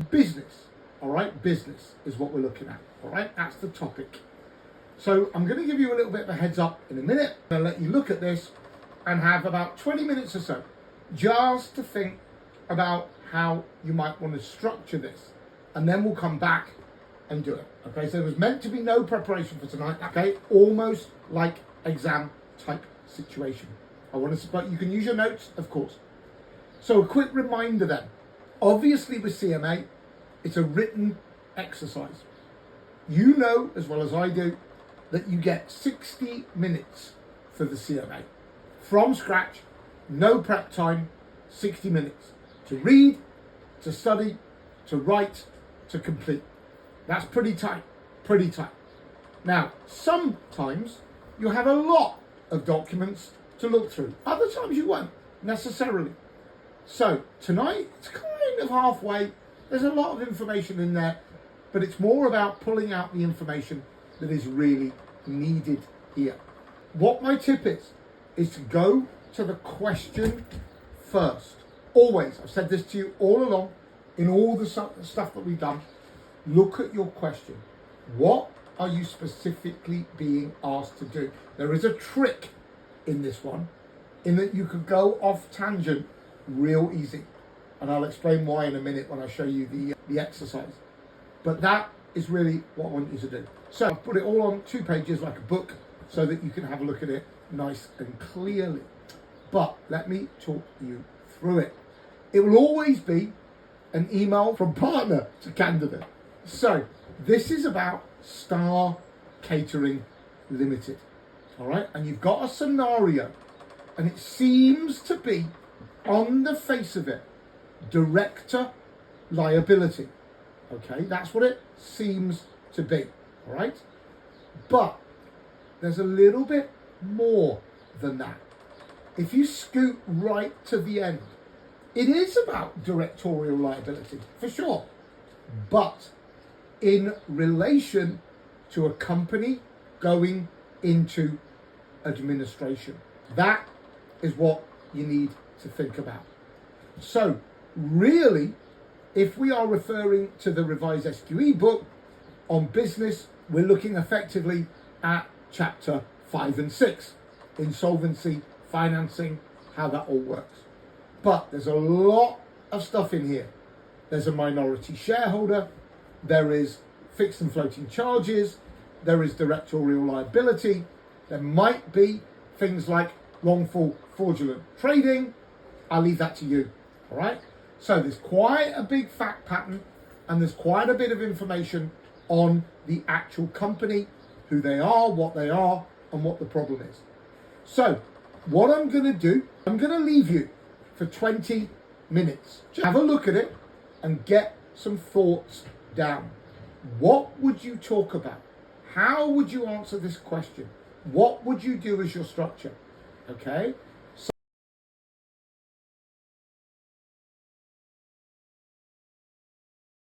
business. All right, business is what we're looking at. All right, that's the topic. So I'm going to give you a little bit of a heads up in a minute. I'm going to let you look at this and have about 20 minutes or so just to think about how you might want to structure this. And then we'll come back and do it. Okay, so there's meant to be no preparation for tonight. Okay, almost like exam type situation. But you can use your notes, of course. So a quick reminder then. Obviously with CMA, it's a written exercise. You know as well as I do that you get 60 minutes for the CMA. From scratch, no prep time, 60 minutes. To read, to study, to write, to complete. That's pretty tight, pretty tight. Now, sometimes you'll have a lot of documents to look through. Other times you won't, necessarily. So, tonight, it's kind of halfway. There's a lot of information in there, but it's more about pulling out the information that is really needed here. What my tip is to go to the question first. Always, I've said this to you all along, in all the stuff that we've done, look at your question. What are you specifically being asked to do? There is a trick in this one, in that you could go off tangent real easy. And I'll explain why in a minute when I show you the exercise. But that is really what I want you to do. So I've put it all on 2 pages like a book so that you can have a look at it nice and clearly. But let me talk you through it. It will always be an email from partner to candidate. So this is about Star Catering Limited. All right, and you've got a scenario, and it seems to be, on the face of it, director liability. Okay, that's what it seems to be. All right, but there's a little bit more than that. If you scoot right to the end, it is about directorial liability, for sure, but in relation to a company going into administration. That is what you need to think about. So really, if we are referring to the revised SQE book on business, we're looking effectively at chapter 5 and 6, insolvency, financing, how that all works. But there's a lot of stuff in here. There's a minority shareholder, there is fixed and floating charges, there is directorial liability, there might be things like wrongful fraudulent trading. I'll leave that to you, all right? So there's quite a big fact pattern, and there's quite a bit of information on the actual company, who they are, and what the problem is. So what I'm going to do, I'm going to leave you for 20 minutes. Just have a look at it and get some thoughts down. What would you talk about? How would you answer this question? What would you do as your structure? Okay?